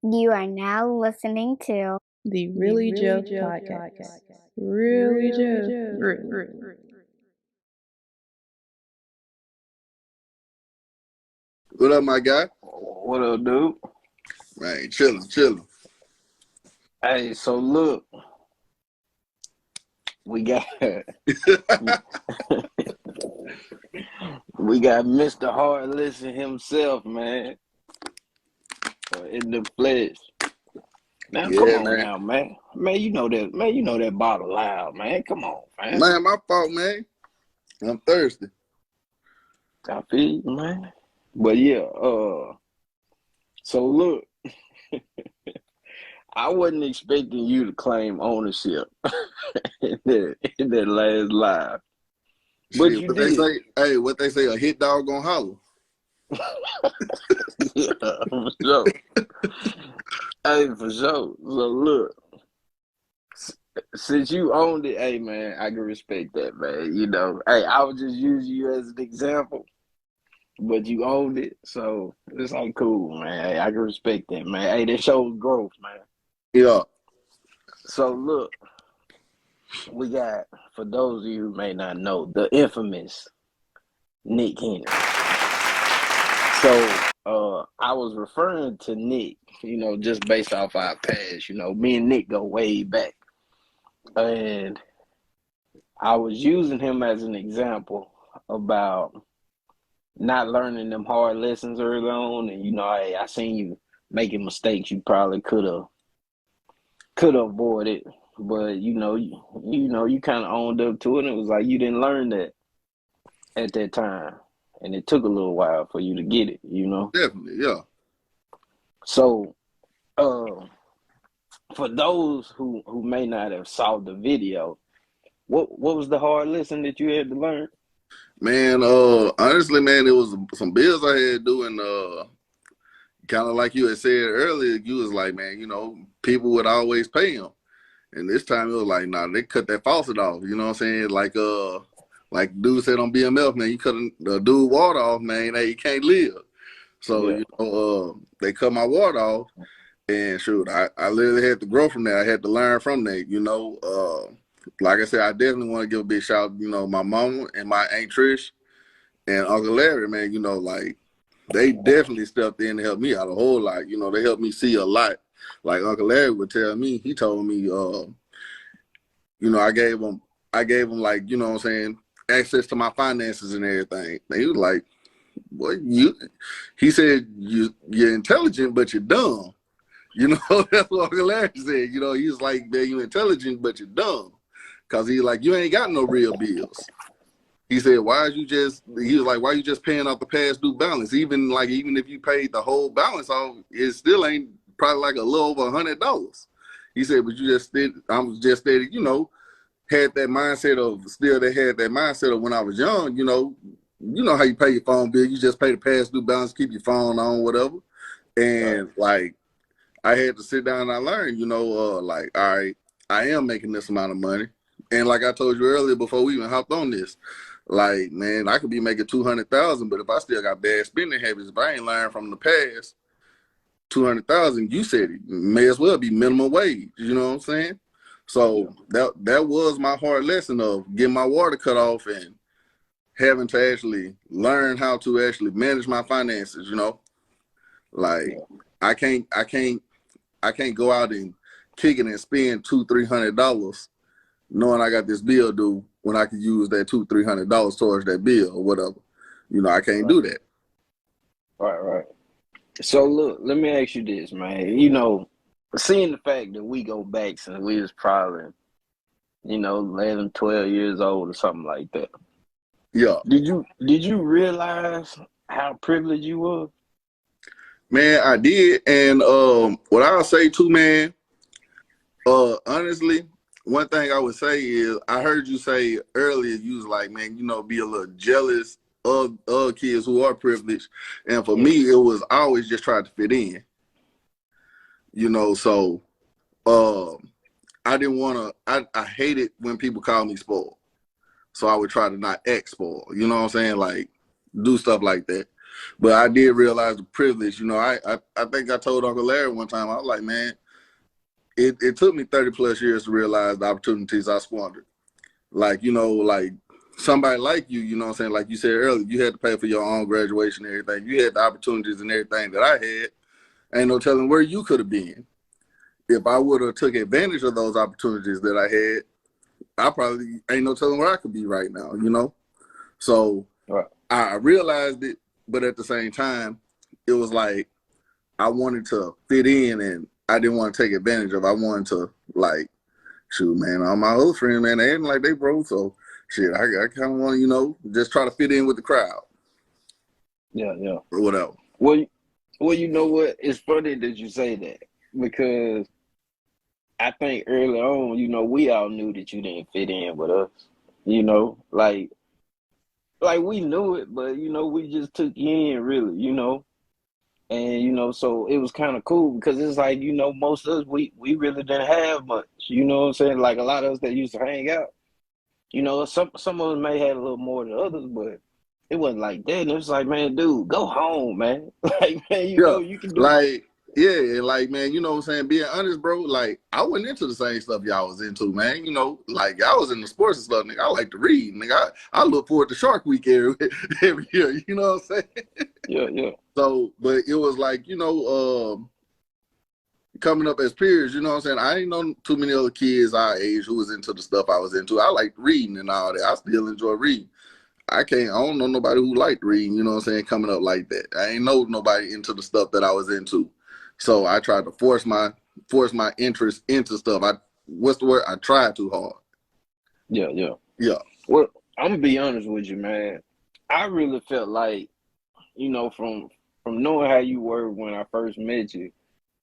You are now listening to The Really Joe Podcast. Really Joe. What up, my guy? What up, dude? Man, chilling. Hey, so look, we got we got Mr. Hard Listen himself, man, in the flesh. Now, Yeah, come on man. now, man. Man, you know that bottle loud, man. Come on, man. Man, my fault, man. I'm thirsty. I feel you, man. But yeah, so look, I wasn't expecting you to claim ownership in that last live. But Shit, you what did. what they say, a hit dog gonna holler. Yeah, for sure. Hey, for sure. So look, since you owned it, hey man, I can respect that, man. You know, hey, I would just use you as an example, but you owned it, so it's like cool, man. Hey, I can respect that, man. Hey, that shows growth, man. Yeah. So look, we got, for those of you who may not know, the infamous Nick Henry. So I was referring to Nick, you know, just based off our past. You know, me and Nick go way back. And I was using him as an example about not learning them hard lessons early on. And, you know, I seen you making mistakes you probably could have avoided. But, you kind of owned up to it. And it was like you didn't learn that at that time. And it took a little while for you to get it, you know? Definitely, yeah. So, for those who may not have saw the video, what was the hard lesson that you had to learn? Man, honestly, man, it was some bills I had to do, and kind of like you had said earlier, you was like, man, you know, people would always pay him. And this time it was like, nah, they cut that faucet off, you know what I'm saying? Like dude said on BMF, man, you cut the dude water off, man, hey, you can't live. So, Yeah. they cut my water off, and shoot, I literally had to grow from that. I had to learn from that, you know. Like I said, I definitely want to give a big shout out, you know, my mama and my Aunt Trish and Uncle Larry, man, you know, like, they definitely stepped in to help me out a whole lot. You know, they helped me see a lot. Like Uncle Larry would tell me, he told me, you know, I gave him like, you know what I'm saying, access to my finances and everything. And he was like, he said, you're intelligent, but you're dumb. You know, that's what Uncle Larry said. You know, he was like, man, you're intelligent, but you're dumb. Cause he's like, you ain't got no real bills. He said, why you just paying off the past due balance? Even if you paid the whole balance off, it still ain't probably like a little over $100. He said, but I'm just steady, you know, had that mindset of when I was young, you know how you pay your phone bill, you just pay the past due balance, keep your phone on, whatever. And like, I had to sit down and I learned, you know, like, all right, I am making this amount of money. And like I told you earlier before we even hopped on this, like, man, I could be making $200,000, but if I still got bad spending habits, if I ain't learned from the past, $200,000, you said it, may as well be minimum wage. You know what I'm saying? So that was my hard lesson of getting my water cut off and having to actually learn how to actually manage my finances. You know, like I can't go out and kick it and spend $200-$300 knowing I got this bill due when I could use that $200-$300 towards that bill or whatever. You know, I can't do that. Right. So look, let me ask you this, man. You know, seeing the fact that we go back since we was probably, you know, 11, 12 years old or something like that. Yeah. Did you realize how privileged you were? Man, I did. And what I'll say too, man, honestly, one thing I would say is I heard you say earlier, you was like, man, you know, be a little jealous of kids who are privileged. And for me, it was always just trying to fit in. You know, so I didn't want to, I hated when people call me spoiled. So I would try to not act spoiled. You know what I'm saying? Like, do stuff like that. But I did realize the privilege. You know, I think I told Uncle Larry one time, I was like, man, it took me 30 plus years to realize the opportunities I squandered. Like, you know, like somebody like you know what I'm saying? Like you said earlier, you had to pay for your own graduation and everything. You had the opportunities and everything that I had. Ain't no telling where you could have been. If I would have took advantage of those opportunities that I had, I probably ain't no telling where I could be right now, you know? So Right. I realized it, but at the same time, it was like I wanted to fit in and I didn't want to take advantage of. I wanted to, like, shoot, man, all my other friends, man, they ain't like they broke, so shit, I kind of want to, you know, just try to fit in with the crowd. Yeah. Or whatever. Well, you know what? It's funny that you say that because I think early on, you know, we all knew that you didn't fit in with us. You know, like we knew it, but you know, we just took you in really, you know. And you know, so it was kind of cool because it's like, you know, most of us we really didn't have much. You know what I'm saying? Like a lot of us that used to hang out, you know, some of us may have a little more than others, but it wasn't like that. And it was like, man, dude, go home, man. Like, man, you Yeah, know, you can do. like, yeah, like, man, you know what I'm saying? Being honest, bro, like, I wasn't into the same stuff y'all was into, man. You know, like, y'all was in the sports and stuff, nigga. I like to read, nigga. I look forward to Shark Week every year, you know what I'm saying? Yeah. So, but it was like, you know, coming up as peers, you know what I'm saying? I ain't know too many other kids our age who was into the stuff I was into. I liked reading and all that. I still enjoy reading. I don't know nobody who liked reading, you know what I'm saying, coming up like that. I ain't know nobody into the stuff that I was into. So I tried to force my interest into stuff. What's the word? I tried too hard. Yeah. Well, I'm gonna be honest with you, man. I really felt like, you know, from knowing how you were when I first met you,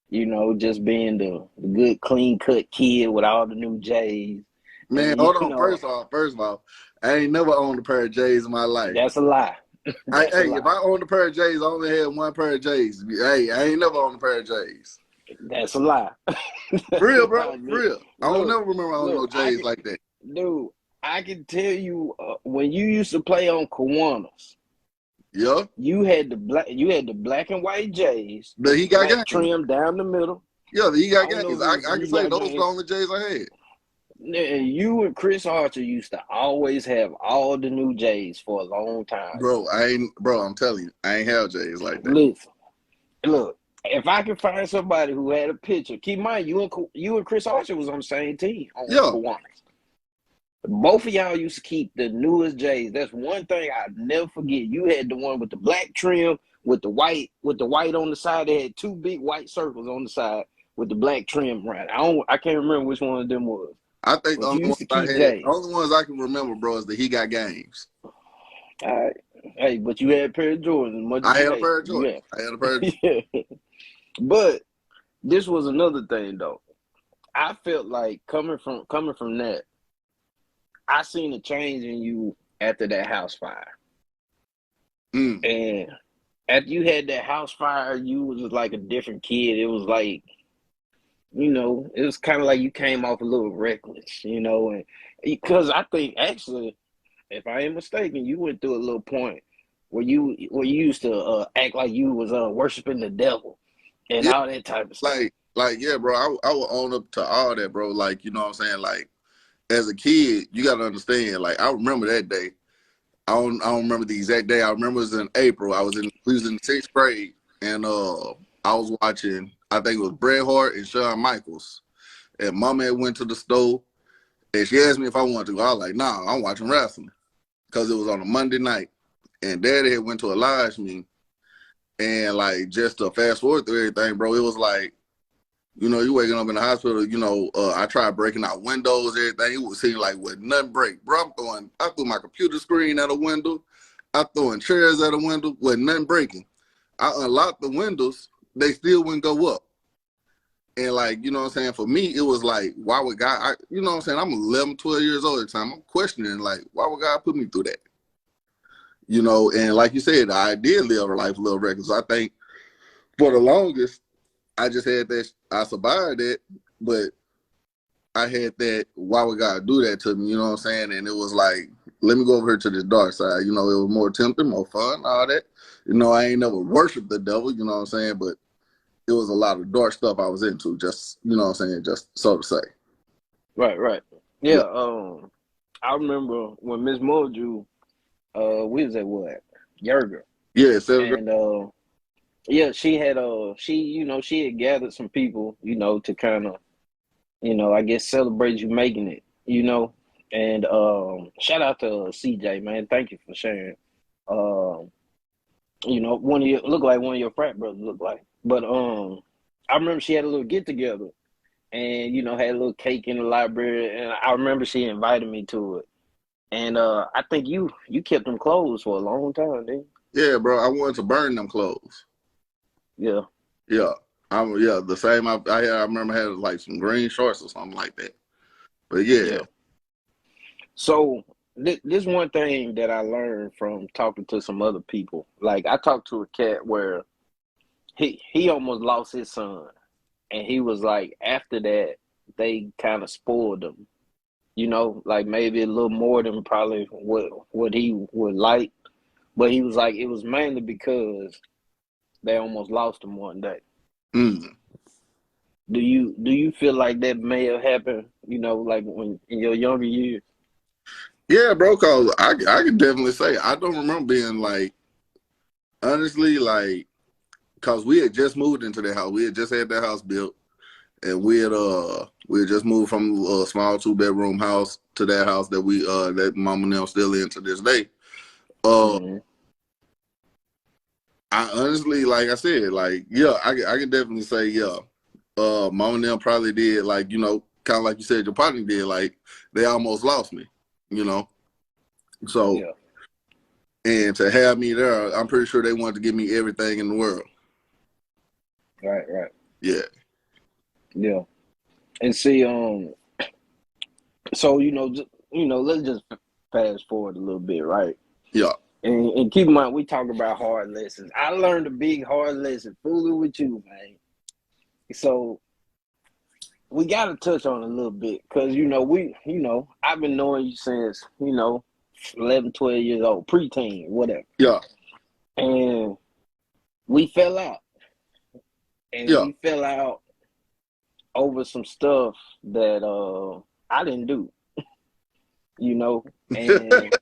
you know, just being the good clean cut kid with all the new J's. Man, And hold you on. know, First of all, I ain't never owned a pair of J's in my life. that's a lie. That's a lie. If I owned a pair of J's, I only had one pair of J's. Hey, I ain't never owned a pair of J's. That's a lie. For real, bro. For real. I don't Look, never remember owning no J's like that. dude, I can tell you when you used to play on Kiwanis, Yeah. you had the black and white J's, But he got black games. trim down the middle. Yeah, he got I don't games. know if I you can say got those were games. the only J's I had. And you and Chris Archer used to always have all the new J's for a long time. Bro, I'm telling you, I ain't have J's like that. Listen, look, if I can find somebody who had a picture, keep in mind you and Chris Archer was on the same team on Yeah. Kiwanis. Both of y'all used to keep the newest J's. That's one thing I never forget. You had the one with the black trim with the white on the side. They had two big white circles on the side with the black trim around. I can't remember which one of them was. I think But you used to keep J's. the only ones I can remember, bro, is that he got games. All right. Hey, but you had a pair of Jordans. I had a pair of Jordans. I had a pair of Jordans. Yeah. But this was another thing though. I felt like coming from that, I seen a change in you after that house fire. And after you had that house fire, you was like a different kid. It was like, you know, it was kind of like you came off a little reckless, you know, and because I think actually, if I ain't mistaken, you went through a little point where you used to act like you was worshiping the devil and all that type of stuff. Like, yeah, bro, I will own up to all that, bro. Like, you know what I'm saying? Like, as a kid, you got to understand, like, I remember that day. I don't remember the exact day. I remember it was in April. We was in 6th grade, and I was watching, I think it was Bret Hart and Shawn Michaels. And Mama had went to the store, and she asked me if I wanted to go. I was like, nah, I'm watching wrestling. Because it was on a Monday night. And Daddy had went to a lodge meeting. And, like, just to fast forward through everything, bro, it was like, you know, you waking up in the hospital, you know, I tried breaking out windows, everything. It would seem like with nothing break. Bro, I threw my computer screen at a window. I throwing chairs at a window with nothing breaking. I unlocked the windows. They still wouldn't go up. And like, you know what I'm saying? For me, it was like, why would God, you know what I'm saying? I'm 11, 12 years old at the time. I'm questioning, like, why would God put me through that? You know, and like you said, I did live a life a little reckless. I think for the longest, I just had that, I survived it, but I had that, why would God do that to me? You know what I'm saying? And it was like, let me go over here to this dark side. You know, it was more tempting, more fun, all that. You know, I ain't never worshiped the devil, you know what I'm saying? But it was a lot of dark stuff I was into, just, you know what I'm saying, just so to say. Right. Yeah. Yeah. I remember when Miss Moju, we was at what? Yerger. Yeah, Senator. And yeah, she had she had gathered some people, to kind of, I guess celebrate you making it, And shout out to CJ, man. Thank you for sharing. One of your look like one of your frat brothers look like. But I remember she had a little get together and had a little cake in the library, and I remember she invited me to it. And I think you kept them closed for a long time, didn't you? Yeah, bro. I wanted to burn them clothes. Yeah. Yeah. The same I remember I had like some green shorts or something like that. But yeah. So this one thing that I learned from talking to some other people. Like I talked to a cat where he almost lost his son, and he was like, after that they kind of spoiled him. Like maybe a little more than probably what he would like, but he was like it was mainly because they almost lost him one day. Mm. Do you feel like that may have happened? Like when in your younger years. Yeah, bro, cause I can definitely say I don't remember being like, honestly, like, cause we had just moved into that house. We had just had that house built, and we had just moved from a small 2-bedroom house to that house that that mom and them still in to this day. Mm-hmm. I honestly, like I said, like, yeah, I can definitely say, yeah. Mom and them probably did, like, kind of like you said, your partner did, like, they almost lost me, So, Yeah. and to have me there, I'm pretty sure they wanted to give me everything in the world. Right. Yeah. Yeah. And see, so let's just fast forward a little bit, right? Yeah. And keep in mind, we talk about hard lessons. I learned a big hard lesson fooling with you, man. So we got to touch on it a little bit because I've been knowing you since 11, 12 years old, preteen, whatever. Yeah. And we fell out, and Yeah. we fell out over some stuff that I didn't do, and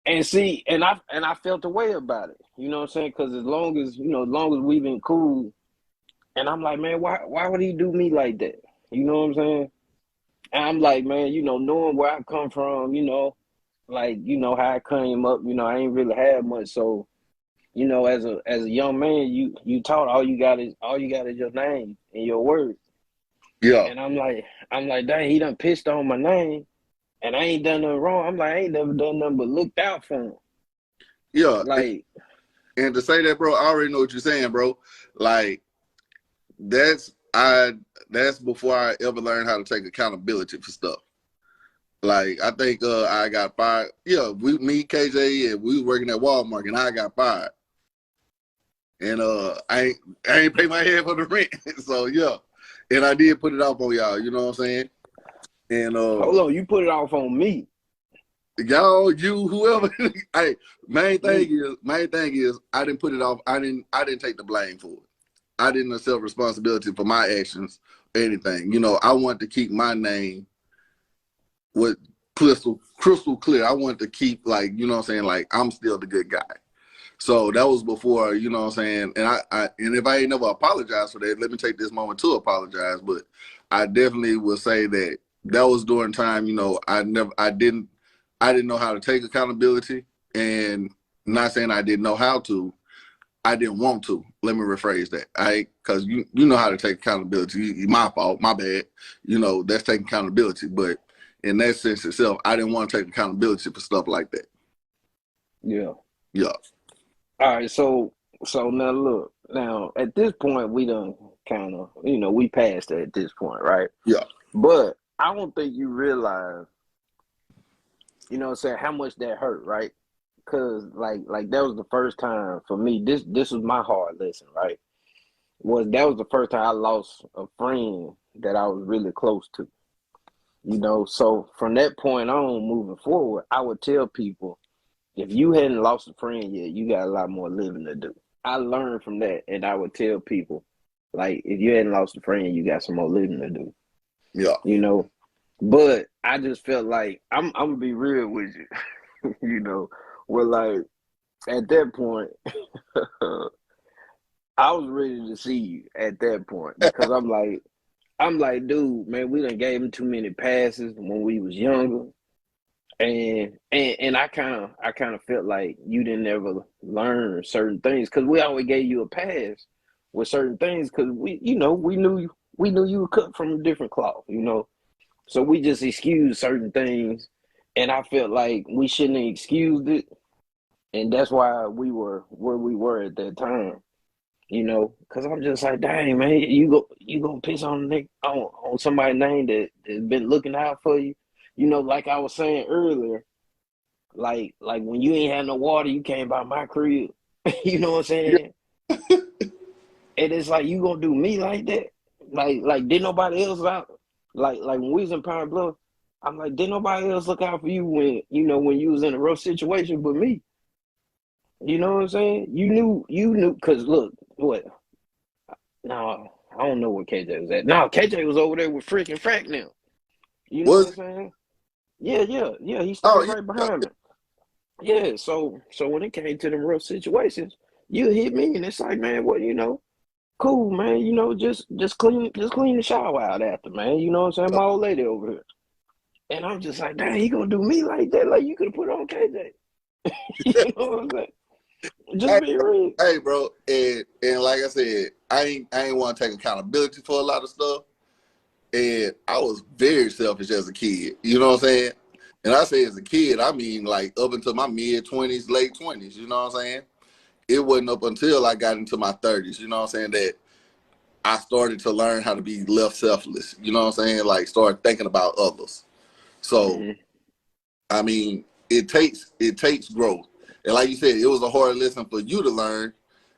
and see, and I felt a way about it, you know what I'm saying? Because as long as we've been cool, and I'm like, man, why would he do me like that? You know what I'm saying? And I'm like, man, knowing where I come from, like how I came up, I ain't really had much, so as a young man, you taught all you got is your name and your words. Yeah. And I'm like, dang, he done pissed on my name, and I ain't done nothing wrong. I'm like, I ain't never done nothing but looked out for him. Yeah. Like, and to say that, bro, I already know what you're saying, bro. Like, that's before I ever learned how to take accountability for stuff. Like, I think I got fired. Yeah, me, KJ, and we was working at Walmart, and I got fired. And I ain't pay my head for the rent. So yeah. And I did put it off on y'all, you know what I'm saying? And hold on, you put it off on me. Y'all, you, whoever. Hey, main thing is I didn't put it off. I didn't take the blame for it. I didn't accept responsibility for my actions or anything. I wanted to keep my name with crystal clear. I wanted to keep, like, you know what I'm saying, like, I'm still the good guy. So that was before, you know what I'm saying? And and if I ain't never apologized for that, let me take this moment to apologize. But I definitely would say that was during time, I didn't know how to take accountability, and not saying I didn't know how to, I didn't want to. Let me rephrase that. Because you know how to take accountability. My fault, my bad. That's taking accountability. But in that sense itself, I didn't want to take accountability for stuff like that. Yeah. Yeah. All right, so now look, now at this point we done kind of, we passed it at this point, right? Yeah. But I don't think you realize, what I'm saying, how much that hurt, right? Because like that was the first time for me. This was my hard lesson, right? That was the first time I lost a friend that I was really close to, You know, so from that point on, moving forward, I would tell people, if you hadn't lost a friend yet, you got a lot more living to do. I learned from that, and I would tell people, like, if you hadn't lost a friend, you got some more living to do. Yeah. You know, but I just felt like I'm gonna be real with you. You know, where like at that point, I was ready to see you at that point because I'm like, dude, man, we done gave him too many passes when we was younger. And I kind of felt like you didn't ever learn certain things because we always gave you a pass with certain things because we knew you were cut from a different cloth, so we just excused certain things, and I felt like we shouldn't have excused it, and that's why we were where we were at that time. Because I'm just like, dang, man, you go piss on on somebody's name that's been looking out for you. Like I was saying earlier, like when you ain't had no water, you came by my crib. You know what I'm Yeah. saying? And it's like you gonna do me like that? Like did nobody else out? Like when we was in Pine Bluff, I'm like, did nobody else look out for you when you was in a rough situation but me? You know what I'm saying? You knew, cause look, what? No, I don't know where KJ was at. No, KJ was over there with freaking Frack now. You know what I'm Was saying? Yeah. He oh stayed right yeah. behind me. Yeah, so when it came to them rough situations, you hit me, and it's like, man, what, cool, man, just clean the shower out after, man. You know what I'm saying? My old lady over here. And I'm just like, dang, he gonna do me like that? Like you could have put on KJ. You know what I'm saying? Just Hey, be real. hey, bro, and like I said, I ain't want to take accountability for a lot of stuff, and I was very selfish as a kid. You know what I'm saying? And I say as a kid, I mean like up until my mid 20s, late 20s. You know what I'm saying? It wasn't up until I got into my 30s. You know what I'm saying, that I started to learn how to be less selfless. You know what I'm saying? Like start thinking about others. So Hmm. I mean, it takes growth. And like you said, it was a hard lesson for you to learn.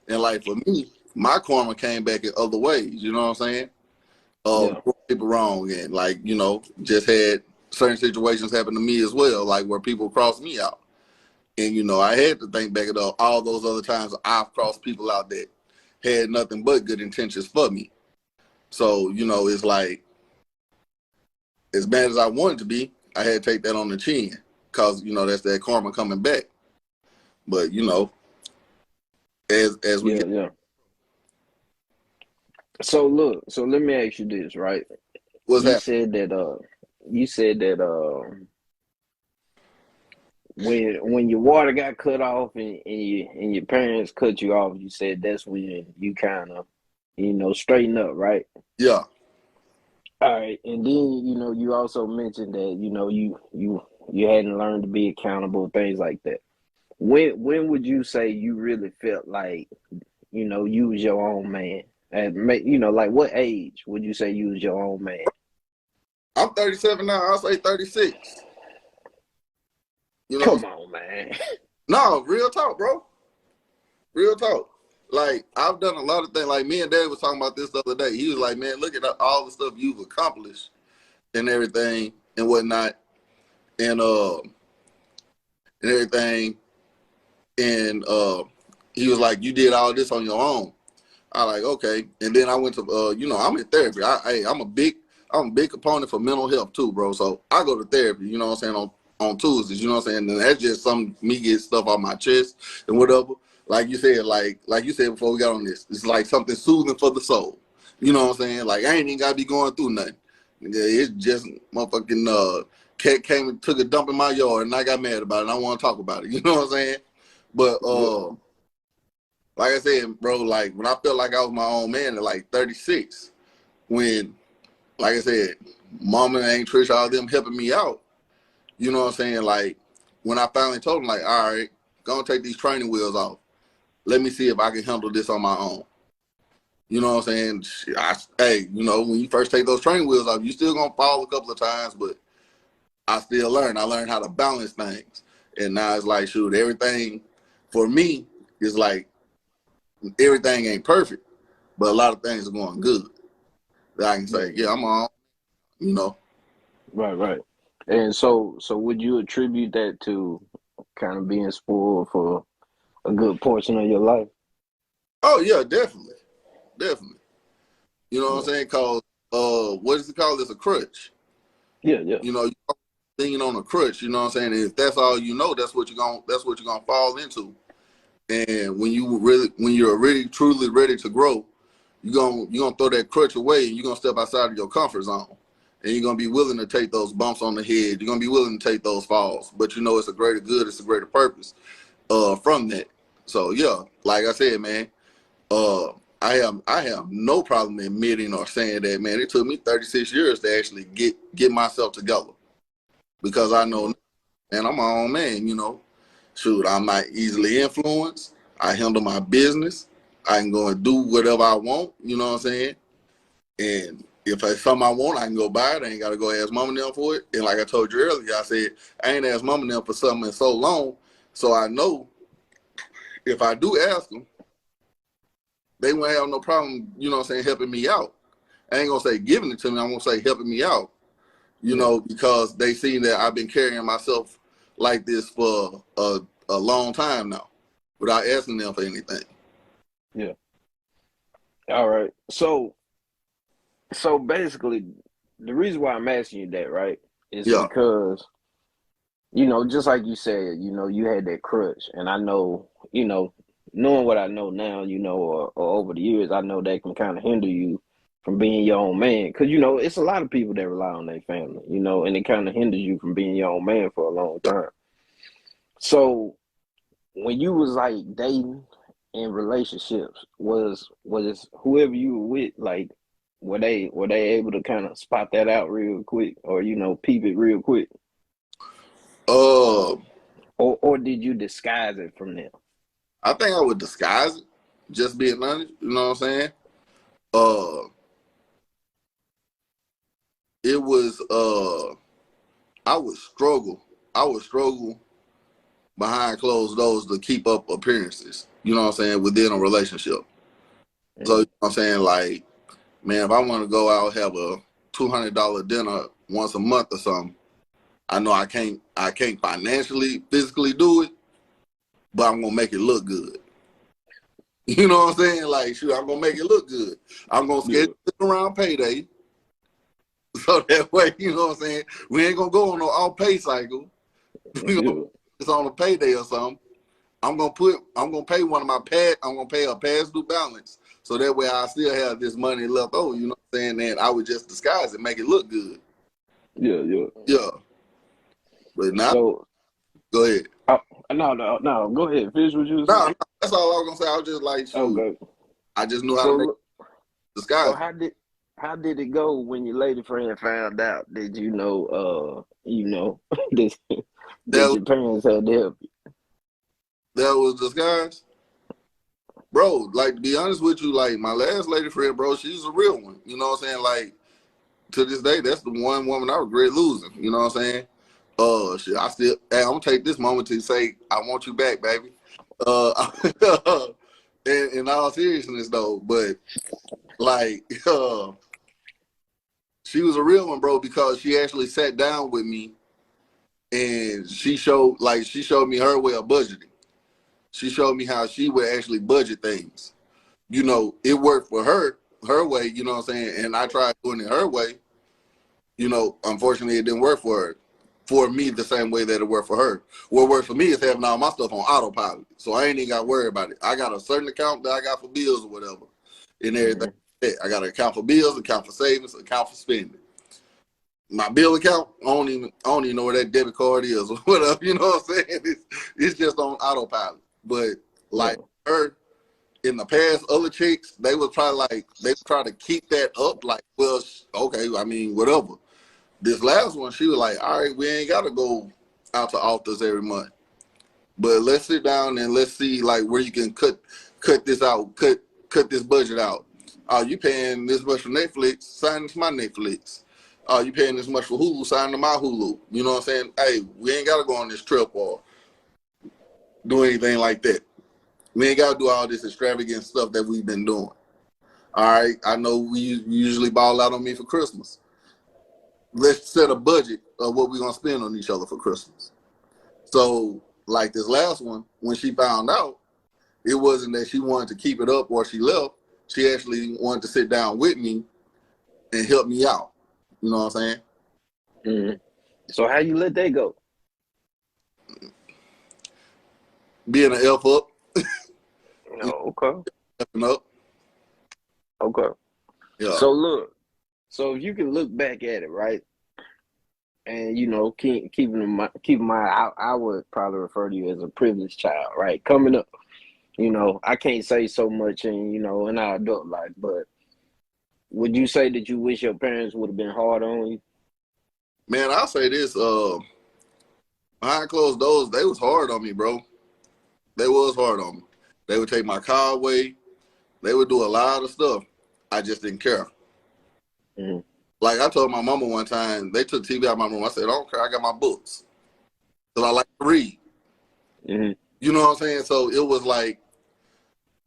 And like for me, my karma came back in other ways. You know what I'm saying? Yeah. Doing people wrong, and like just had certain situations happen to me as well, like where people crossed me out. And I had to think back at all those other times I've crossed people out that had nothing but good intentions for me. So it's like as bad as I wanted to be, I had to take that on the chin, because that's that karma coming back. But as we Yeah, get, yeah. So look, so let me ask you this, right? what's You happening? said that you said that when your water got cut off and your parents cut you off, you said that's when you kind of straighten up, right? Yeah, All right, and then you also mentioned that you hadn't learned to be accountable, things like that. When would you say you really felt like you was your own man? And like what age would you say you was your own man? I'm 37 now. I'll say 36. You know, Come on, man. no, real talk, bro. Real talk. Like I've done a lot of things. Like me and Dad was talking about this the other day. He was like, "Man, look at all the stuff you've accomplished and everything and whatnot, and everything." And he was like, "You did all this on your own." I like, okay. And then I went to I'm in therapy. I'm a big component for mental health too, bro. So I go to therapy, you know what I'm saying, on Tuesdays, you know what I'm saying? And that's just some me get stuff off my chest and whatever. Like you said, like you said before we got on this, it's like something soothing for the soul. You know what I'm saying? Like I ain't even gotta be going through nothing. It's just motherfucking cat came and took a dump in my yard and I got mad about it and I want to talk about it. You know what I'm saying? But Yeah. like I said, bro, like when I felt like I was my own man at like 36, when, like I said, Mama and Aunt Trish, all them helping me out, you know what I'm saying? Like when I finally told them, like, all right, gonna take these training wheels off. Let me see if I can handle this on my own. You know what I'm saying? Hey, when you first take those training wheels off, you still gonna fall a couple of times, but I still learn. I learned how to balance things. And now it's like, shoot, everything for me is like, everything ain't perfect, but a lot of things are going good. That I can Yeah. say, yeah, I'm on, you know. Right. And so would you attribute that to kind of being spoiled for a good portion of your life? Oh yeah, definitely, definitely. You know what I'm Yeah. saying? Cause what is it called? It's a crutch. Yeah. You know, you're leaning on a crutch. You know what I'm saying? If that's all you know, that's what you're gonna fall into. And when you're really truly ready to grow, you're gonna throw that crutch away and you're gonna step outside of your comfort zone. And you're gonna be willing to take those bumps on the head. You're gonna be willing to take those falls. But you know it's a greater good, it's a greater purpose from that. So yeah, like I said, man, uh I have no problem admitting or saying that, man, it took me 36 years to actually get myself together. Because I know, man, I'm my own man, you know. Shoot, I'm not easily influenced. I handle my business. I can go and do whatever I want, you know what I'm saying? And if it's something I want, I can go buy it. I ain't got to go ask mama and them for it. And like I told you earlier, I said, I ain't asked mama and them for something in so long. So I know if I do ask them, they won't have no problem, you know what I'm saying, helping me out. I ain't going to say giving it to me. I'm going to say helping me out, you Yeah. know, because they see that I've been carrying myself like this for a long time now without asking them for anything. Yeah. All right. So basically, the reason why I'm asking you that, right, is Yeah. because, just like you said, you had that crutch, and I know, knowing what I know now, or over the years, I know that can kind of hinder you from being your own man, because it's a lot of people that rely on their family, and it kind of hinders you from being your own man for a long time. So when you was like dating in relationships, was whoever you were with, like, were they able to kind of spot that out real quick, or peep it real quick, Uh, or did you disguise it from them? I think I would disguise it, just being honest, you know what I'm saying? Uh, it was, I would struggle. I would struggle behind closed doors to keep up appearances, you know what I'm saying, within a relationship. So, you know Mm-hmm. what I'm saying? Like, man, if I want to go out have a $200 dinner once a month or something, I know I can't financially, physically do it, but I'm gonna make it look good. You know what I'm saying? Like, shoot, I'm gonna make it look good. I'm gonna Yeah, schedule it around payday, so that way, you know what I'm saying. We ain't gonna go on no all pay cycle. We gonna yeah, it's on a payday or something. I'm gonna pay one of my pad. I'm gonna pay a past due balance, so that way I still have this money left over. You know what I'm saying? And I would just disguise it, make it look good. yeah. Yeah, but now So, go ahead. oh, no, go ahead, finish what you were No, saying. no, that's all I was gonna say. I was just like, shoot, Okay. I just knew how to make So, so disguise it. how did it go when your lady friend found out? Did you know? Did, That did was, your parents had to help you? that was disguise, bro. Like, to be honest with you, like my last lady friend, bro, she's a real one. You know what I'm saying? Like, to this day, that's the one woman I regret losing. You know what I'm saying? Shit, I'm gonna take this moment to say I want you back, baby. Uh, in all seriousness though, but like, she was a real one, bro, because she actually sat down with me and she showed me her way of budgeting. She showed me how she would actually budget things. You know, it worked for her way. You know what I'm saying? And I tried doing it her way. You know, unfortunately, it didn't work for me the same way that it worked for her. What worked for me is having all my stuff on autopilot, so I ain't even got to worry about it. I got a certain account that I got for bills or whatever, and everything. Hmm. I got an account for bills, account for savings, account for spending. My bill account, I don't even know where that debit card is or whatever. You know what I'm saying? It's just on autopilot. But like Yeah, her in the past, other chicks, they would try to keep that up. Like, well, okay, I mean, whatever. This last one, she was like, all right, we ain't got to go out to altars every month, but let's sit down and let's see like where you can cut this out, cut this budget out. You paying this much for Netflix? Sign to my Netflix. You paying this much for Hulu? Sign to my Hulu. You know what I'm saying? Hey, we ain't got to go on this trip or do anything like that. We ain't got to do all this extravagant stuff that we've been doing. All right, I know we usually ball out on me for Christmas. let's set a budget of what we're gonna spend on each other for Christmas. So like this last one, when she found out, it wasn't that she wanted to keep it up or she left. She actually wanted to sit down with me and help me out. You know what I'm saying? Mm-hmm. So how you let that go? Being an F up. Oh, okay. Fing up. Okay. Yeah. So look, so if you can look back at it, right, and keep in mind, I would probably refer to you as a privileged child, right? Coming up, I can't say so much in our adult life, but would you say that you wish your parents would have been hard on you? Man, I'll say this, behind closed doors, they was hard on me, bro. They was hard on me. They would take my car away. They would do a lot of stuff. I just didn't care. Mm-hmm. Like I told my mama one time, they took TV out of my room. I said, I don't care. I got my books. Because I like to read. Mm-hmm. You know what I'm saying? So it was like,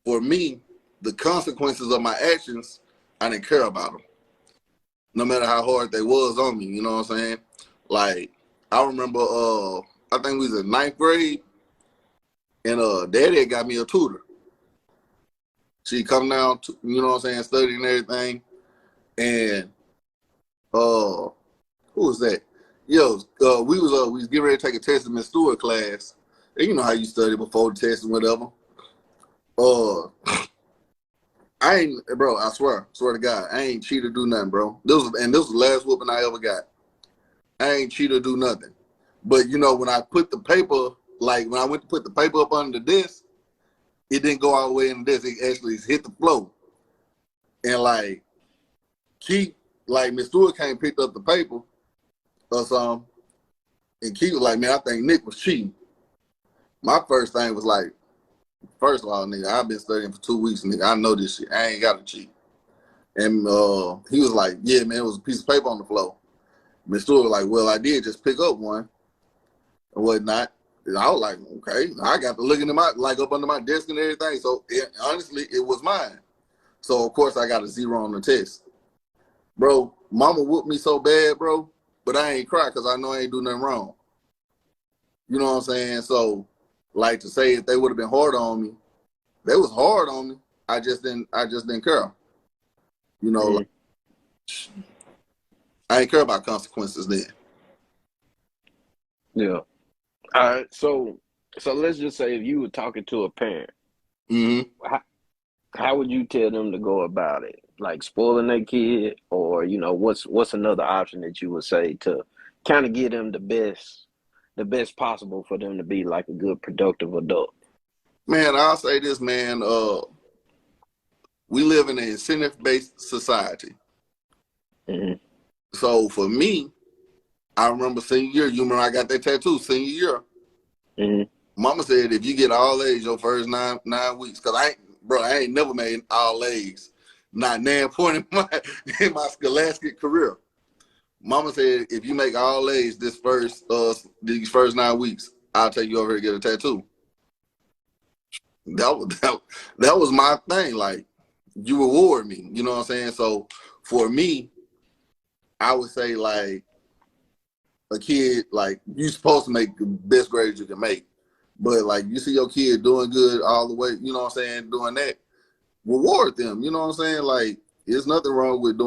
for me, the consequences of my actions, I didn't care about them. No matter how hard they was on me. You know what I'm saying? Like, I remember, I think we was in 9th grade. And daddy had got me a tutor. She come down, to, you know what I'm saying, studying and everything. And who was that? Yo, we was getting ready to take a test in Miss Stewart class. And you know how you study before the test and whatever. I ain't, bro, I swear to God, I ain't cheat or do nothing, bro. This was the last whooping I ever got. I ain't cheat or do nothing. But when I put the paper, like when I went to put the paper up under the desk, it didn't go all the way in the desk. It actually hit the floor. And like Miss Stewart came and picked up the paper or something. And Keith was like, man, I think Nick was cheating. My first thing was like, first of all, nigga, I've been studying for 2 weeks, nigga. I know this shit. I ain't got to cheat. And he was like, yeah, man, it was a piece of paper on the floor. Miss Stewart was like, well, I did just pick up one and whatnot. And I was like, okay. I got to look into up under my desk and everything. So honestly, it was mine. So of course I got a 0 on the test. Bro, mama whooped me so bad, bro, but I ain't cry because I know I ain't do nothing wrong. You know what I'm saying? So like to say if they would have been hard on me, they was hard on me. I just didn't care. Like, I ain't care about consequences then. Yeah. All right. So let's just say if you were talking to a parent, Mm-hmm. how would you tell them to go about it? Like spoiling their kid, or what's another option that you would say to kind of give them the best possible for them to be like a good productive adult? Man, I'll say this, man. We live in an incentive-based society. Mm-hmm. So for me, I remember senior year. You remember I got that tattoo senior year. Mm-hmm. Mama said if you get all A's your first nine weeks, because I ain't never made all A's, not nan point in my scholastic career. Mama said if you make all A's these first 9 weeks, I'll take you over here to get a tattoo. That was my thing. Like, you reward me, you know what I'm saying? So for me, I would say like a kid, like you're supposed to make the best grades you can make. But like you see your kid doing good all the way, you know what I'm saying, doing that, reward them, you know what I'm saying? Like, there's nothing wrong with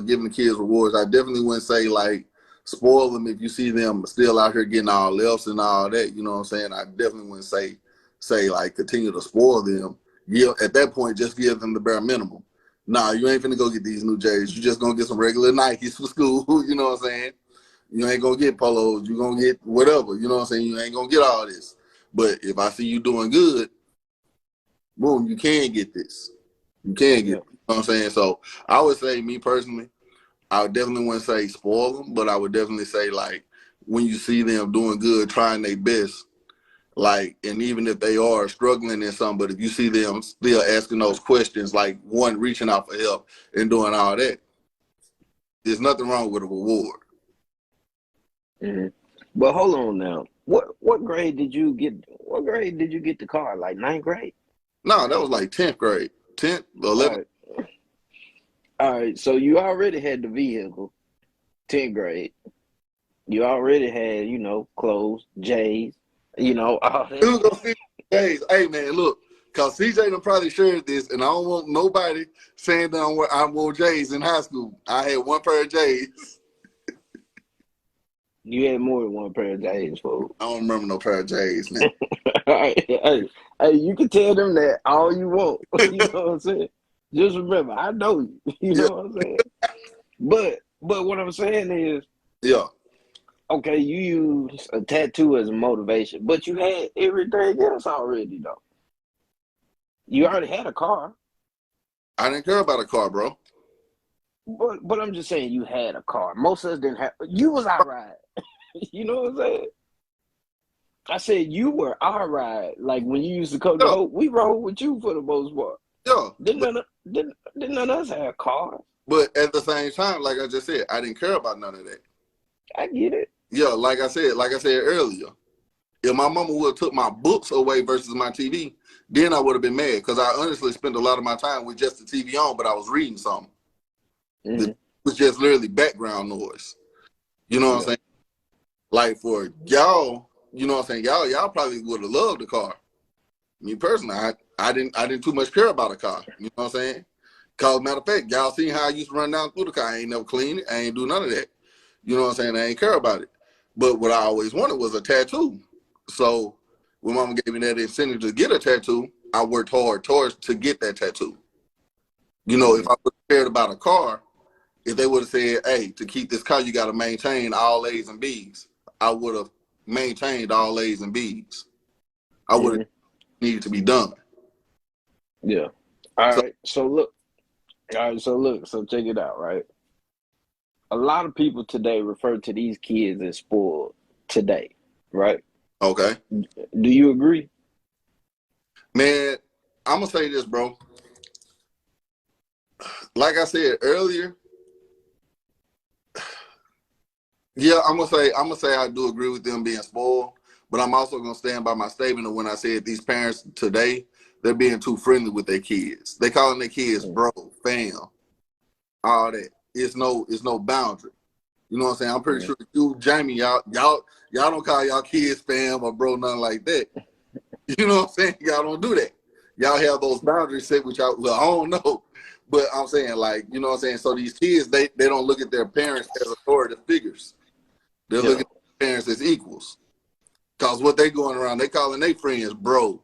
giving the kids rewards. I definitely wouldn't say like spoil them if you see them still out here getting all F's and all that, you know what I'm saying? I definitely wouldn't say like continue to spoil them. Yeah, at that point, just give them the bare minimum. Nah, you ain't finna go get these new J's. You just gonna get some regular Nikes for school, you know what I'm saying? You ain't gonna get polos. You gonna get whatever, you know what I'm saying? You ain't gonna get all this. But if I see you doing good, boom, you can get this. You can get it. You know what I'm saying? So I would say, me personally, I would definitely wouldn't say spoil them, but I would definitely say, like, when you see them doing good, trying their best, like, and even if they are struggling in something, but if you see them still asking those questions, like one reaching out for help and doing all that, there's nothing wrong with a reward. Mm-hmm. But hold on now. What grade did you get? What grade did you get the car? Like 9th grade? No, that was like 10th grade, 10th, 11th. All right. So you already had the vehicle, 10th grade. You already had, clothes, J's, all He was that. gonna see J's. Hey man, look, cause CJ done probably shared this, and I don't want nobody saying that I wore J's in high school. I had one pair of J's. You had more than one pair of J's, folks. I don't remember no pair of J's, man. Hey, you can tell them that all you want. You know what I'm saying? Just remember, I know you. You Yeah, know what I'm saying? But what I'm saying is, yeah. okay, you use a tattoo as a motivation, but you had everything else already, though. You already had a car, I didn't care about a car, bro. but I'm just saying you had a car. Most of us didn't have. You was our ride. You know what I'm saying? I said you were our ride. Like when you used to come to Yeah, Hope, we rode with you for the most part. yeah. Didn't none of us have cars? But at the same time, like I just said, I didn't care about none of that. I get it. Yeah, like I said earlier, if my mama would have took my books away versus my TV, then I would have been mad because I honestly spent a lot of my time with just the TV on, but I was reading something. Mm-hmm. It was just literally background noise. You know what I'm Yeah. saying? Like for y'all, you know what I'm saying? Y'all probably would have loved the car. Me personally, I didn't too much care about a car. You know what I'm saying? Cause matter of fact, y'all seen how I used to run down through the car. I ain't never clean it. I ain't do none of that. You know what I'm saying? I ain't care about it. But what I always wanted was a tattoo. So when mama gave me that incentive to get a tattoo, I worked hard towards to get that tattoo. You know, if I would have cared about a car, if they would have said, hey, to keep this car, you got to maintain all A's and B's, I would have maintained all A's and B's. I would have needed to be done. Yeah. So, So check it out, right? A lot of people today refer to these kids as spoiled today, right? okay. Do you agree? Man, I'm going to say this, bro. Like I said earlier, yeah, I'm gonna say I do agree with them being spoiled, but I'm also gonna stand by my statement of when I said these parents today, they're being too friendly with their kids. They calling their kids bro, fam, all that. It's no boundary. You know what I'm saying? I'm pretty sure you, Jamie, y'all don't call y'all kids fam or bro, nothing like that. You know what I'm saying? Y'all don't do that. Y'all have those boundaries set with y'all. Well, I don't know. But I'm saying, like, you know what I'm saying? So these kids, they don't look at their parents as authoritative figures. They're looking at their parents as equals. Because what they going around, they calling their friends bro,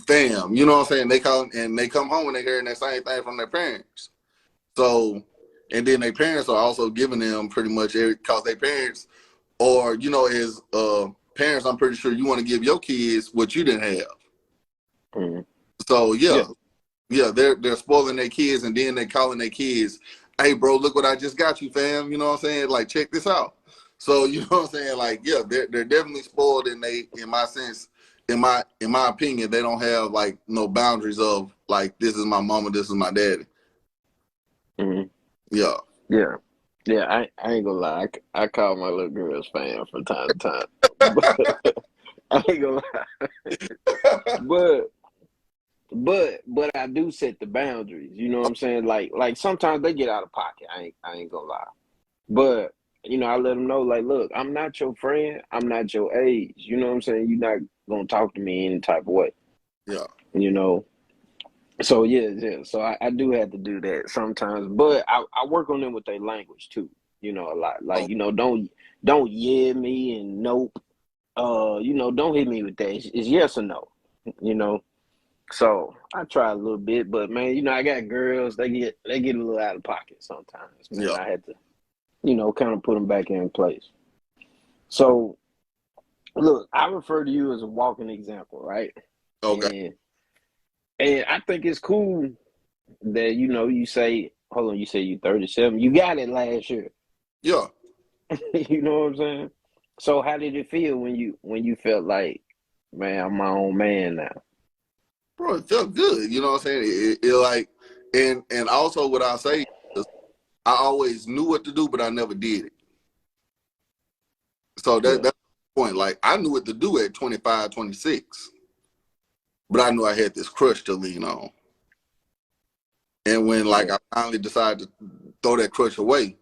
fam. You know what I'm saying? They call and they come home and they hearing that same thing from their parents. So, and then their parents are also giving them pretty much because their parents, or, you know, as parents, I'm pretty sure you want to give your kids what you didn't have. Mm-hmm. So, yeah, they're spoiling their kids, and then they calling their kids, hey, bro, look what I just got you, fam. You know what I'm saying? Like, check this out. So, you know what I'm saying? Like, yeah, they're definitely spoiled, and they, in my sense, in my opinion, they don't have like no boundaries of like, this is my mama, this is my daddy. Mm-hmm. Yeah. Yeah. I ain't gonna lie. I call my little girls fam from time to time. But, I ain't gonna lie. But I do set the boundaries. You know what I'm saying? Like sometimes they get out of pocket. I ain't gonna lie. But I let them know, like, look, I'm not your friend. I'm not your age. You know what I'm saying? You're not gonna talk to me any type of way. Yeah. You know. So yeah. So I do have to do that sometimes. But I work on them with their language too. A lot. Like, don't yeah me and nope. Don't hit me with that. It's yes or no. You know. So I try a little bit, but man, I got girls. They get a little out of pocket sometimes. Man, Yeah. I had to, kind of put them back in place. So look, I refer to you as a walking example, right? Okay. And I think it's cool that you say, hold on, you say you 37. You got it last year. Yeah. You know what I'm saying? So how did it feel when you felt like, man, I'm my own man now? Bro, it felt good. You know what I'm saying? It like, and also what I say is I always knew what to do, but I never did it. So that's the point. Like, I knew what to do at 25, 26, but I knew I had this crush to lean on. And when I finally decided to throw that crush away,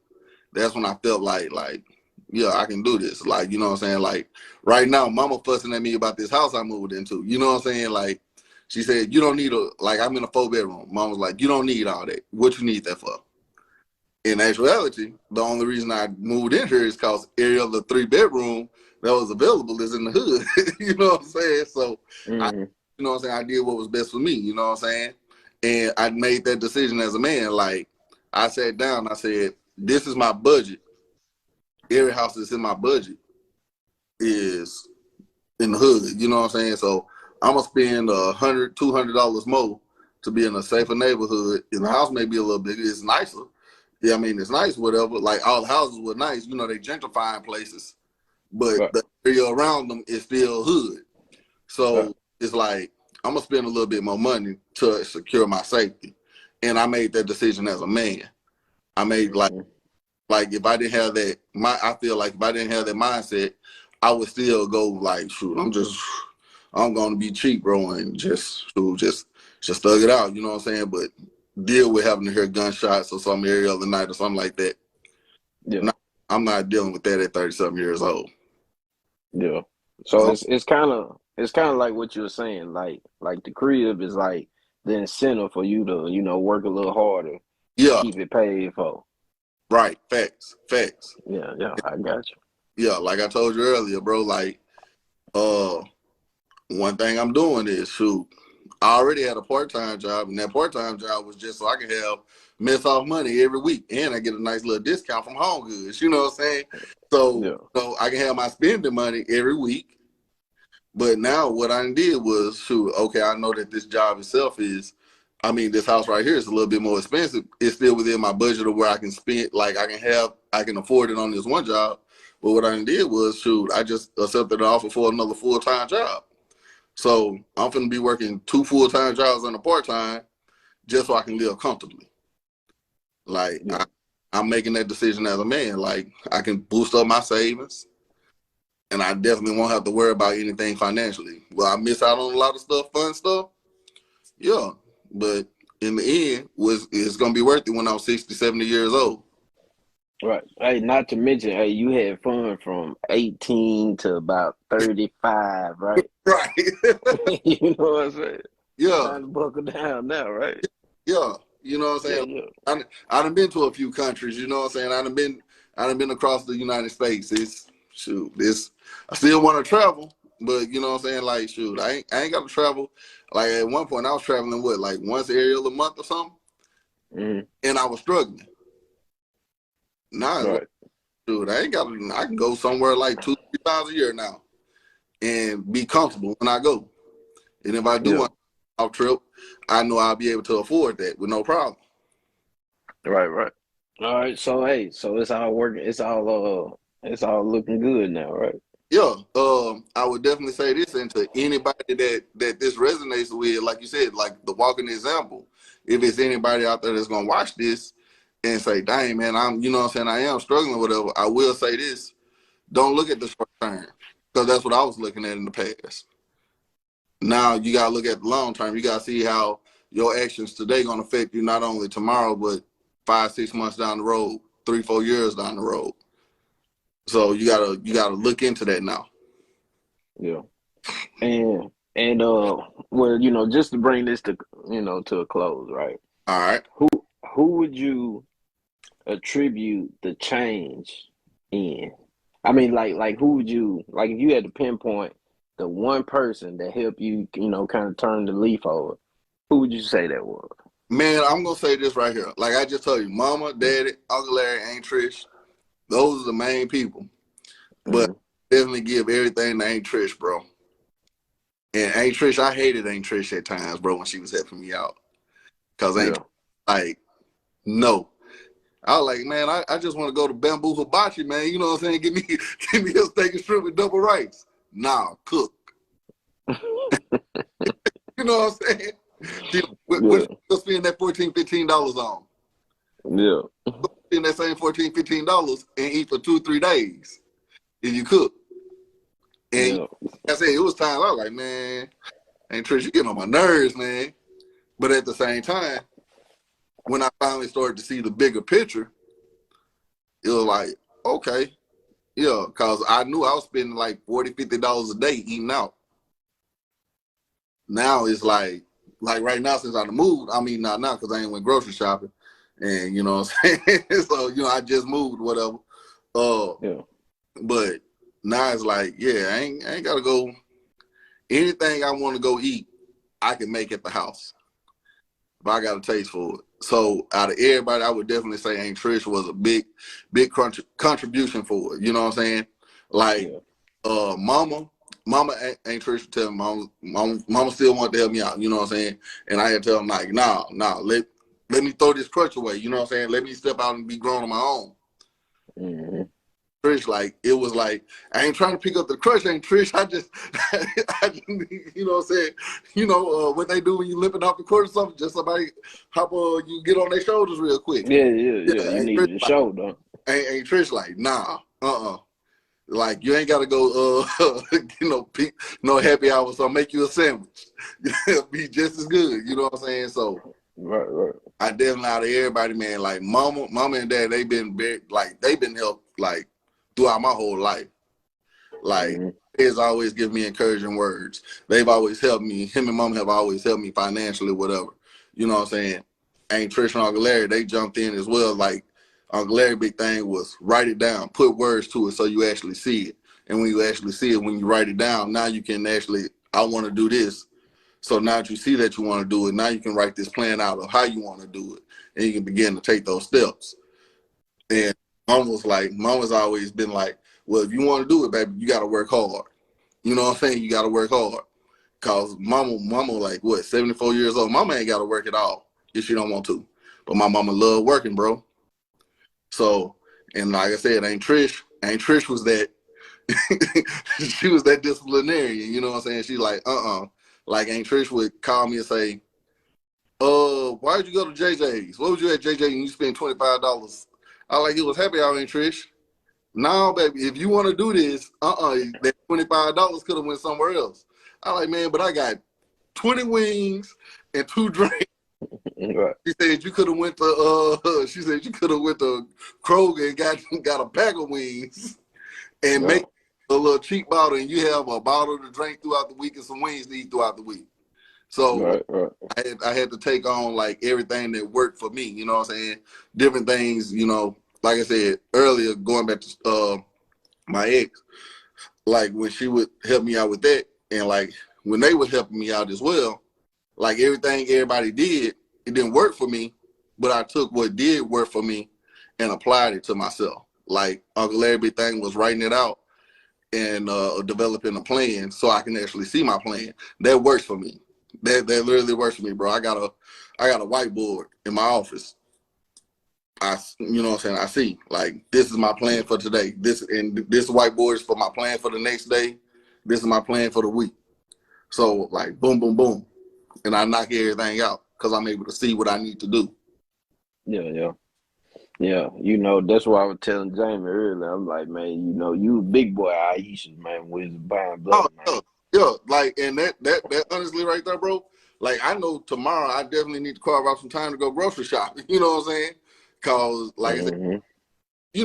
that's when I felt like, yeah, I can do this. Like, you know what I'm saying? Like, right now, mama fussing at me about this house I moved into. You know what I'm saying? Like, she said, you don't need I'm in a 4-bedroom. Mom was like, you don't need all that. What you need that for? In actuality, the only reason I moved in here is because every other 3-bedroom that was available is in the hood. You know what I'm saying? So, you know what I'm saying? I did what was best for me. You know what I'm saying? And I made that decision as a man. Like, I sat down, I said, this is my budget. Every house that's in my budget is in the hood. You know what I'm saying? So I'm gonna spend $100-$200 more to be in a safer neighborhood. And the house may be a little bigger. It's nicer. Yeah, I mean, it's nice, whatever. Like, all the houses were nice. You know, they gentrifying places, but the area around them is still hood. So it's like, I'm gonna spend a little bit more money to secure my safety. And I made that decision as a man. I made like if I didn't have that, I feel like if I didn't have that mindset, I would still go like, shoot, I'm gonna be cheap, bro, and just thug it out. You know what I'm saying? But deal with having to hear gunshots or something every other night or something like that. Yeah, I'm not dealing with that at 30-something years old. Yeah. So it's kind of like what you're saying. Like the crib is like the incentive for you to, you know, work a little harder. Yeah. Keep it paid for. Right. Facts. Yeah, I got you. Yeah, like I told you earlier, bro, like one thing I'm doing is, shoot, I already had a part-time job, and that part-time job was just so I could have mess off money every week, and I get a nice little discount from Home Goods. You know what I'm saying? So I can have my spending money every week. But now what I did was, shoot, okay, I know that this job itself is, I mean, this house right here is a little bit more expensive. It's still within my budget of where I can spend, like I can afford it on this one job. But what I did was, shoot, I just accepted an offer for another full-time job. So I'm going to be working 2 full-time jobs and a part-time just so I can live comfortably. Like, I'm making that decision as a man. Like, I can boost up my savings, and I definitely won't have to worry about anything financially. Will I miss out on a lot of stuff, fun stuff? Yeah. But in the end, it's going to be worth it when I'm 60, 70 years old. Right. Hey, not to mention, hey, you had fun from 18 to about 35, right? Right. You know what I'm saying? Yeah. Time to buckle down now, right? Yeah. You know what I'm saying? Yeah. I done been to a few countries, you know what I'm saying? I done been across the United States. I still want to travel, but you know what I'm saying? Like, shoot, I ain't got to travel. Like, at one point I was traveling like once every other month or something. And I was struggling. Now, like, dude, I can go somewhere like 2-3 times a year now and be comfortable when I go. And if I do want a trip, I know I'll be able to afford that with no problem. Right. All right. So, hey, so it's all working. It's all looking good now, right? Yeah. I would definitely say this, and to anybody that this resonates with, like you said, like the walking example, if it's anybody out there that's going to watch this and say, dang, man, you know what I'm saying, I am struggling, whatever, I will say this. Don't look at the short term, because that's what I was looking at in the past. Now you got to look at the long term. You got to see how your actions today going to affect you not only tomorrow, but 5-6 months down the road, 3-4 years down the road. So you gotta look into that now. Yeah. And well, you know, just to bring this to, you know, to a close, right? All right. Who would you attribute the change in? I mean, like who would you, like, if you had to pinpoint the one person that helped you, you know, kind of turn the leaf over, who would you say that was? Man, I'm gonna say this right here. Like I just told you, Mama, Daddy, Uncle Larry, Aunt Trish, those are the main people. But definitely give everything to Aunt Trish, bro. And Aunt Trish, I hated Aunt Trish at times, bro, when she was helping me out. Cause like, no. I was like, man, I just want to go to Bamboo Hibachi, man. You know what I'm saying? Give me a steak and shrimp with double rice. Nah, cook. You know what I'm saying? We'll spend that $14, $15 on. Yeah. Spend that same $14, $15 and eat for 2-3 days if you cook. And like I said, it was times I was like, man, Aunt Trish, you getting on my nerves, man. But at the same time, when I finally started to see the bigger picture, it was like, okay, yeah, because I knew I was spending like $40, $50 a day eating out. Now it's like right now since I moved, I'm eating out now because I ain't went grocery shopping, and you know what I'm saying. So I just moved, whatever. Yeah. But now it's like, yeah, I ain't gotta go. Anything I want to go eat, I can make at the house, but I got a taste for it. So out of everybody, I would definitely say Aunt Trish was a big contribution for it. You know what I'm saying? Like, Mama Aunt Trish would tell me, Mama still wanted to help me out. You know what I'm saying? And I had to tell him like, nah, let me throw this crutch away. You know what I'm saying? Let me step out and be grown on my own. Mm-hmm. Trish, like, it was like, I ain't trying to pick up the crutch, Aunt Trish. I just you know what I'm saying? What they do when you limping off the court or something, just somebody hop you get on their shoulders real quick. Yeah. You Aunt need Trish, your shoulder. Aunt Trish, like, nah, like, you ain't gotta go, happy hour, so I'll make you a sandwich. Be just as good, you know what I'm saying? So, Right. I definitely, out of everybody, man, like, mama and dad, they've been helped, like, throughout my whole life. Like, They've always given me encouraging words. They've always helped me. Him and Mom have always helped me financially, whatever. You know what I'm saying? Aunt Trish and Uncle Larry, they jumped in as well. Like, Uncle Larry, big thing was write it down, put words to it so you actually see it. And when you actually see it, when you write it down, now you can actually, I want to do this. So now that you see that you want to do it, now you can write this plan out of how you want to do it. And you can begin to take those steps. And Mama's always been like, well, if you want to do it, baby, you got to work hard. You know what I'm saying? You got to work hard. Because mama, like, 74 years old? Mama ain't got to work at all if she don't want to. But my mama love working, bro. So, and like I said, Aunt Trish was that, she was that disciplinarian, you know what I'm saying? She like, Like, Aunt Trish would call me and say, why'd you go to JJ's? What was you at JJ and you spent $25? I like, it was happy hour, Aunt Trish. No, baby, if you want to do this, that $25 could have went somewhere else. I like, man, but I got 20 wings and 2 drinks. Right. She said you could have went to Kroger and got a bag of wings and make a little cheap bottle, and you have a bottle to drink throughout the week and some wings to eat throughout the week. So right. I had to take on like everything that worked for me, you know what I'm saying? Different things, like I said earlier, going back to my ex, like when she would help me out with that, and like when they were helping me out as well, like everything everybody did, it didn't work for me, but I took what did work for me and applied it to myself. Like Uncle Larry big thing was writing it out and developing a plan so I can actually see my plan. That works for me. That literally works for me, bro. I got a whiteboard in my office. You know what I'm saying? I see, like, this is my plan for today. This whiteboard is for my plan for the next day. This is my plan for the week. So, like, boom, boom, boom. And I knock everything out because I'm able to see what I need to do. Yeah. That's why I was telling Jamie earlier. I'm like, man, you a big boy Aisha, man, with buying blood, man. Yeah, like, and that honestly right there, bro, like, I know tomorrow I definitely need to carve out some time to go grocery shopping. You know what I'm saying? Because, like I said, I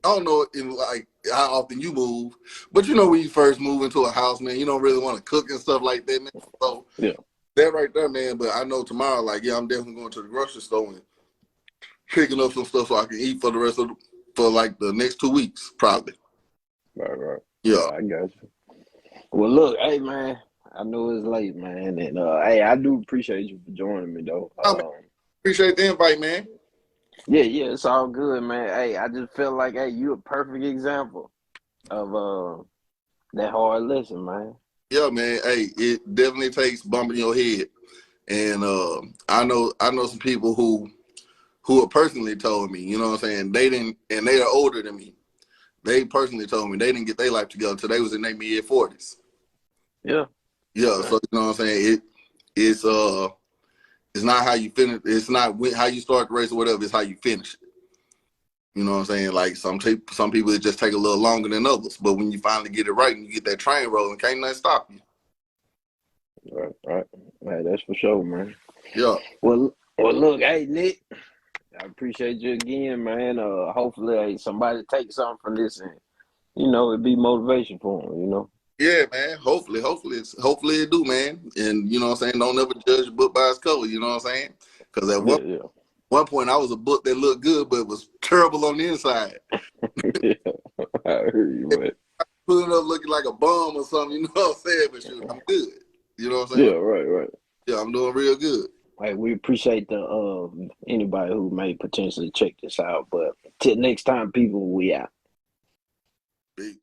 don't know like how often you move, but when you first move into a house, man, you don't really want to cook and stuff like that, man. So that right there, man. But I know tomorrow, like, I'm definitely going to the grocery store and picking up some stuff so I can eat for like the next 2 weeks, probably. Right. Yeah. I got you. Well, look, hey, man, I know it's late, man, and hey, I do appreciate you for joining me, though. Appreciate the invite, man. Yeah, it's all good, man. Hey, I just feel like, hey, you a perfect example of that hard lesson, man. Yeah, man. Hey, it definitely takes bumping your head, and I know some people who have personally told me, you know what I'm saying, they didn't, and they are older than me. They personally told me they didn't get their life together until they was in their mid-40s. Yeah. Yeah, so you know what I'm saying? It's not how you finish. It's not how you start the race or whatever. It's how you finish it. You know what I'm saying? Like some people, it just take a little longer than others. But when you finally get it right and you get that train rolling, can't nothing stop you. Right. That's for sure, man. Yeah. Well, look, hey, Nick. I appreciate you again, man. Hopefully somebody takes something from this and, you know, it be motivation for them, you know. Yeah, man. Hopefully it do, man. And you know what I'm saying? Don't ever judge a book by its cover, you know what I'm saying? Because at Yeah, yeah. one point I was a book that looked good but was terrible on the inside. Yeah, I heard you, man. Put it up looking like a bum or something, you know what I'm saying? But shoot, I'm good. You know what I'm Yeah, saying? right. Yeah, I'm doing real good. Like, we appreciate the anybody who may potentially check this out. But till next time, people, we out. Big.